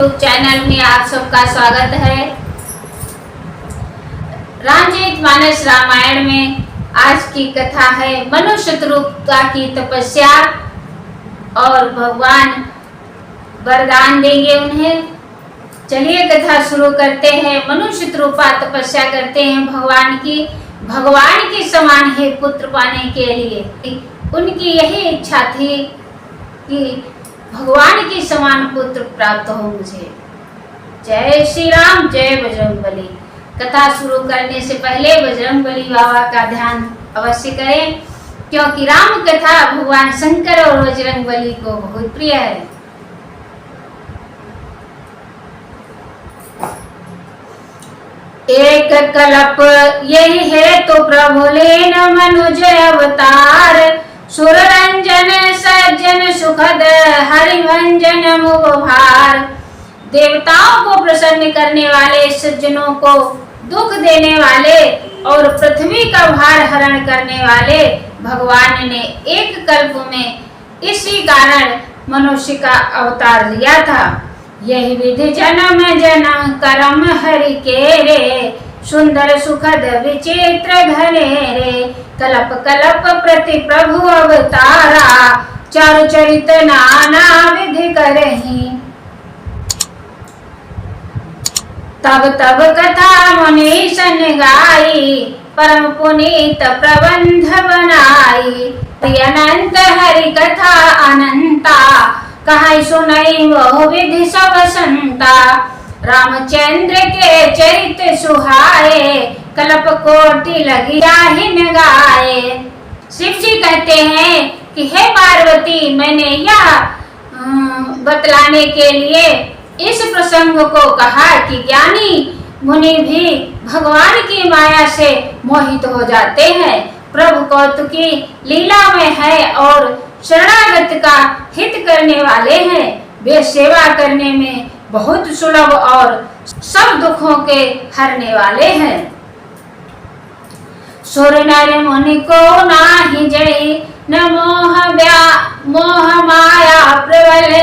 Channel में आप सबका स्वागत है। रामचरितमानस रामायण में आज की कथा है मनुष्य शत्रुता की तपस्या और भगवान वरदान देंगे उन्हें। चलिए कथा शुरू करते हैं। मनुष्य शत्रुपा तपस्या करते हैं भगवान की समान है पुत्र पाने के लिए। उनकी यही इच्छा थी कि भगवान की समान पुत्र प्राप्त हो मुझे। जय श्री राम, जय बजरंगबली। कथा शुरू करने से पहले बजरंगबली बाबा का ध्यान अवश्य करें, क्योंकि राम कथा भगवान शंकर और बजरंगबली को बहुत प्रिय है। एक कल्प यही है तो प्रभु लेन मनुज अवतार, सुर रंजन सज्जन सुखद हरिभंजन मुख भार। देवताओं को प्रसन्न करने वाले, सज्जनों को दुख देने वाले और पृथ्वी का भार हरण करने वाले भगवान ने एक कल्प में इसी कारण मनुष्य का अवतार लिया था। यही विधि जन्म जन्म कर्म हरि के रे, सुंदर सुखद विचित्र घने रे। कल्प कल्प प्रति प्रभु अवतारा, चारु चरित नाना विधि करहि। तब तब कथा मुनीशन गाई, परम पुनीत प्रबंध बनाई। अनंत हरि कथा अनंता, कहाई सुनई वह विधि सब संता। रामचंद्र के चरित्र सुहाए, कल्प कोटि लगी जाहिन गाए। शिव जी कहते हैं कि हे पार्वती, मैंने यह बतलाने के लिए इस प्रसंग को कहा कि ज्ञानी मुनि भी भगवान की माया से मोहित हो जाते हैं। प्रभु कौतुकी लीला में है और शरणागत का हित करने वाले हैं। वे सेवा करने में बहुत सुलभ और सब दुखों के हरने वाले हैं। सुर नर मुनि को नाही जई, न मोह माया प्रबल।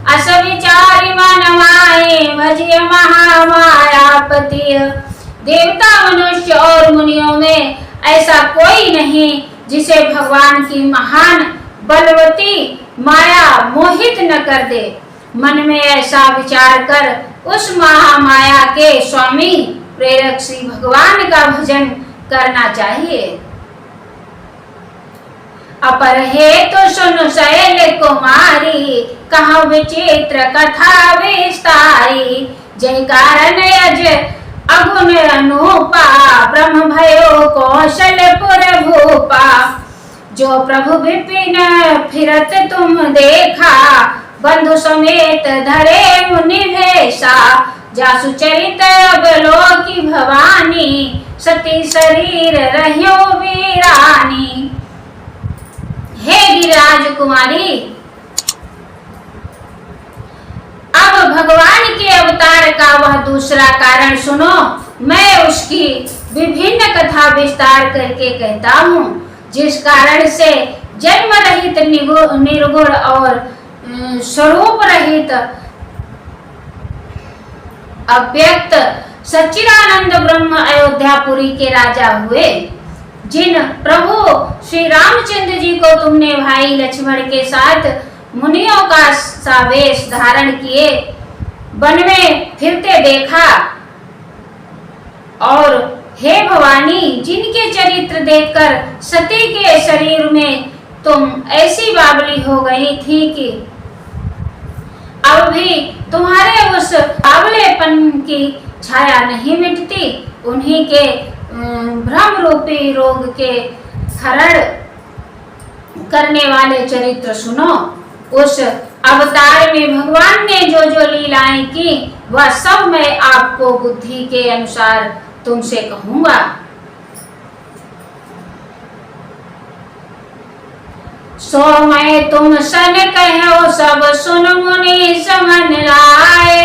अस विचारी मन माए, भजिय महामायापति। देवता मनुष्य और मुनियों में ऐसा कोई नहीं जिसे भगवान की महान बलवती माया मोहित न कर दे। मन में ऐसा विचार कर उस महामाया के स्वामी प्रेरक श्री भगवान का भजन करना चाहिए। अपर हे तो सुन शैल कुमारी, कहा विचित्र कथा विस्तारी। जय कारण यज अगुण अनुपा, ब्रह्म भयो कौशलपुर भूपा। जो प्रभु विपिन फिरत तुम देखा, बंधु समेत धरे मुनि भेषा। जासु चरित अवलोकी भवानी, सती शरीर रह्यो वीरानी। हे गिरिराज कुमारी, अब भगवान के अवतार का वह दूसरा कारण सुनो। मैं उसकी विभिन्न कथा विस्तार करके कहता हूँ, जिस कारण से जन्म रहित निर्गुण और स्वरूप रहित अव्यक्त सच्चिदानंद ब्रह्म अयोध्यापुरी के राजा हुए। जिन प्रभु श्री रामचंद्र जी को तुमने भाई लक्ष्मण के साथ मुनियों का सावेश धारण किए वन में फिरते देखा, और हे भवानी, जिनके चरित्र देखकर सती के शरीर में तुम ऐसी बावली हो गई थी कि अब भी तुम्हारे उस बावलेपन की छाया नहीं मिटती। उन्हीं के भ्रम रूपी रोग के हरण करने वाले चरित्र सुनो। उस अवतार में भगवान ने जो जो लीलाएं की, वह सब मैं आपको बुद्धि के अनुसार तुमसे कहूंगा। सो मैं तुम सन कहो सब सुन मुनि समन लाए।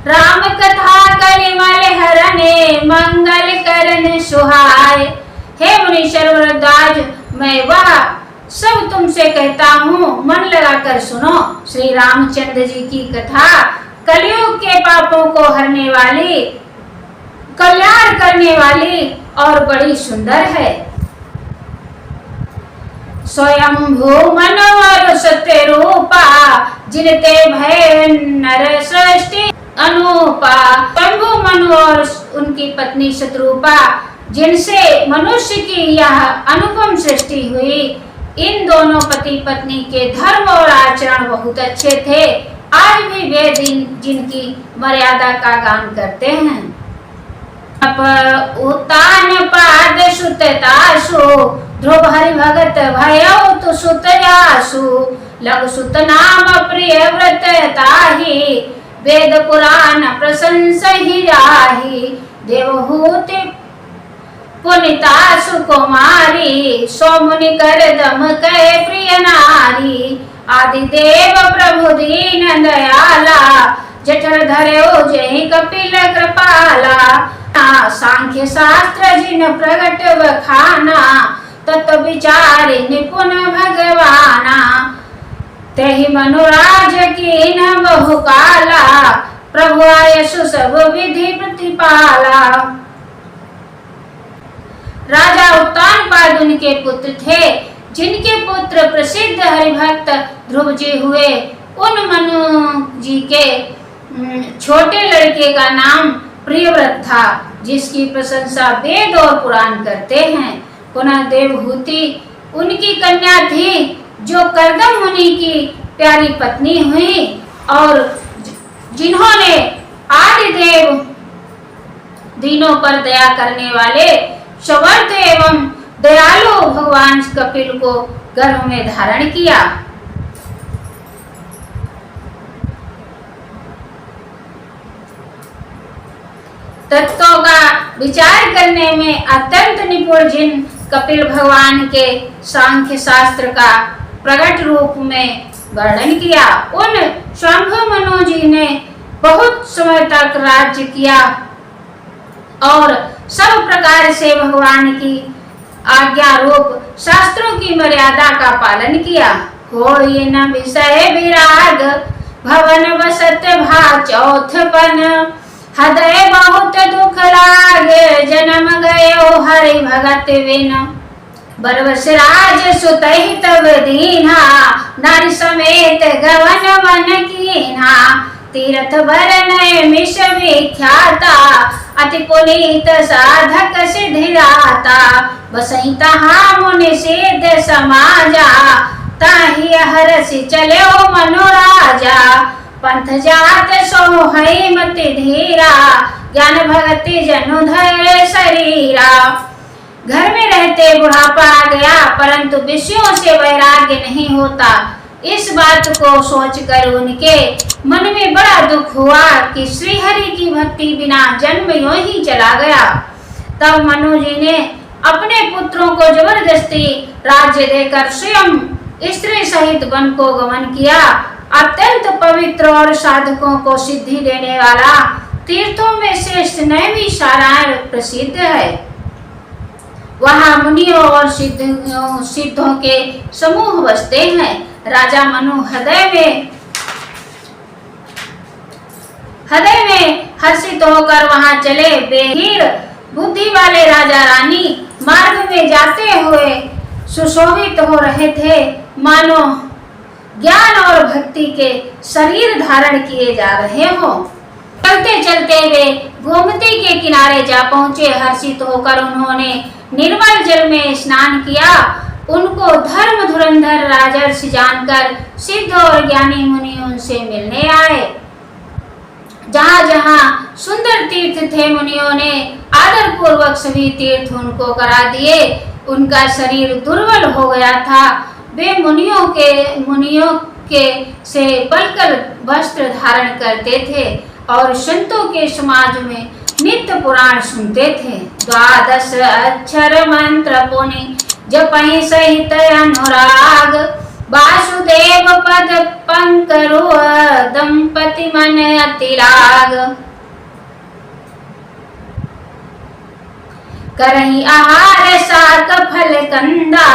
राम कथा कलिमल हरने, मंगल करन सुहाए। हे मुनि सर्वराज, मैं वह सब तुमसे कहता हूँ, मन लगाकर सुनो। श्री रामचंद्र जी की कथा कलयुग के पापों को हरने वाली, कल्याण करने वाली और बड़ी सुंदर है। स्वयंभू मनोहर सत्य रूपा, जिनते भय नर सृष्टि अनूपा। स्वयंभू मनु और उनकी पत्नी शत्रुपा, जिनसे मनुष्य की यह अनुपम सृष्टि हुई, इन दोनों पति पत्नी के धर्म और आचरण बहुत अच्छे थे। आज भी वे जिनकी मर्यादा का गान करते हैं। उत्तान पाद सुततासु, ध्रुव हरि भगत भयो तु सुत जासु। लघु सुत नाम प्रिय व्रत ताहि, वेद पुराण प्रशंस ही जाहि। देवहूति पुनिता सुकुमारी, सौमुनि कर दम कह प्रिय नारी। आदिदेव प्रभु दीन दयाला, जठर धर्यो जय कपिल कृपाला। सांख्य शास्त्र जिन प्रगट बखाना, तत्व विचार निपुण भगवाना। तेहि मनुराज कीन बहु काला, प्रभु आयसु सब विधि प्रतिपाला। राजा उत्तानपाद उनके पुत्र थे, जिनके पुत्र प्रसिद्ध हरिभक्त ध्रुव जी हुए। उन मनु जी के छोटे लड़के का नाम प्रियव्रत था, जिसकी प्रशंसा वेद और पुराण करते हैं। पुनः देवहूति उनकी कन्या थी, जो कर्दम मुनि की प्यारी पत्नी हुई और जिन्होंने आदिदेव दीनों पर दया करने वाले समर्थ एवं दयालु भगवान कपिल को गर्भ में धारण किया। तत्वों का विचार करने में अत्यंत निपुण जिन कपिल भगवान के सांख्य शास्त्र का प्रकट रूप में वर्णन किया, उन स्वयंभू मनु जी ने बहुत समय तक राज्य किया और सब प्रकार से भगवान की आज्ञा रूप शास्त्रों की मर्यादा का पालन किया। हो ये न विषय विराग, भवन बसत भा चौथपन। हृदय बहुत दुख लागे, जन्म गयो हरि भगत बिन। बरबस राज सुतहि तब दीन्हा, नारी समेत गवन वन कीन्हा। तीर्थ बरनय मिश विख्याता, अति पुनीत साधक सिद्धिदाता। बसहि तहाँ मुनि सिद्ध समाजा, ताहि हरसि चलो मनु राजा। पंथ जात सोहई मति धीरा, ज्ञान भक्ति जनु धैर्य शरीरा। घर में रहते बुढ़ापा आ गया, परंतु विषयों से वैराग्य नहीं होता। इस बात को सोचकर उनके मन में बड़ा दुख हुआ कि श्री हरि की भक्ति बिना जन्म यूं ही चला गया। तब मनु जी ने अपने पुत्रों को जबरदस्ती राज्य देकर स्वयं स्त्री सहित वन को गमन किया। अत्यंत पवित्र और साधकों को सिद्धि देने वाला तीर्थों में श्रेष्ठ नैमिषारण्य प्रसिद्ध है। वहाँ मुनियों और सिद्धों के समूह बसते हैं। राजा मनु हृदय में हर्षित होकर वहां चले। बेहीर बुद्धि वाले राजा रानी मार्ग में जाते हुए सुशोभित हो रहे थे, मानो ज्ञान और भक्ति के शरीर धारण किए जा रहे हो। चलते चलते वे गोमती के किनारे जा पहुंचे। हर्षित होकर उन्होंने निर्मल जल में स्नान किया। उनको धर्म धुरंधर राजर्षि जानकर सिद्ध और ज्ञानी मुनि उनसे मिलने आए। जहाँ जहाँ सुंदर तीर्थ थे, मुनियों ने आदर पूर्वक सभी तीर्थ उनको करा दिए। उनका शरीर दुर्बल हो गया था। वे मुनियों के से बलकर वस्त्र धारण करते थे और संतों के समाज में नित्य पुराण सुनते थे। 12 अक्षर मंत्र पुनि जपहि सहित अनुराग। वासुदेव पद पंकरु दंपति मन अति लाग। करहि आहार साक फल कंदा,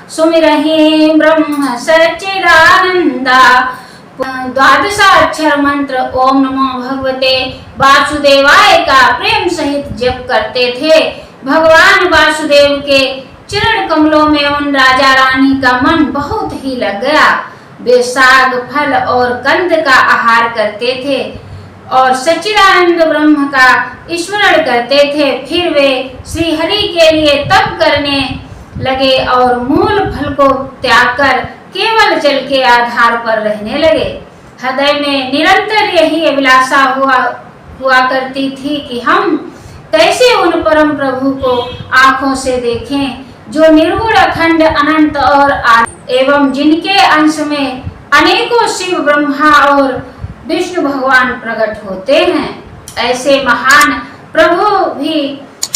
सुमिरहि ब्रह्म सच्चिदानंदा। द्वादशाक्षर मंत्र ओम नमो भगवते वासुदेवाय का प्रेम सहित जप करते थे। भगवान वासुदेव के चरण कमलों में उन राजा रानी का मन बहुत ही लग गया। वे साग फल और कंद का आहार करते थे और सच्चिदानंद ब्रह्म का स्मरण करते थे। फिर वे श्री हरि के लिए तप करने लगे और मूल फल को त्याग कर केवल जल के आधार पर रहने लगे। हृदय में निरंतर यही अभिलाषा हुआ करती थी कि हम कैसे उन परम प्रभु को आंखों से देखें जो निर्गुण अखंड अनंत और एवं जिनके अंश में अनेकों शिव ब्रह्मा और विष्णु भगवान प्रकट होते हैं। ऐसे महान प्रभु भी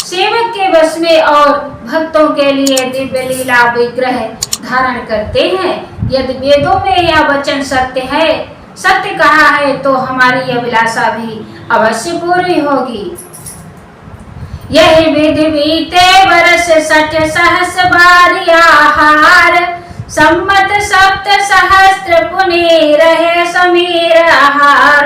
सेवक के बस में और भक्तों के लिए दिव्य लीला विग्रह धारण करते हैं। यदि वेदों में यह वचन सत्य कहा है तो हमारी अभिलाषा भी अवश्य पूरी होगी। यही विधि बीते वर्ष 60 सहस्र बार आहार, सम्मत 7 सहस्त्र पुनि रहे समीर आहार।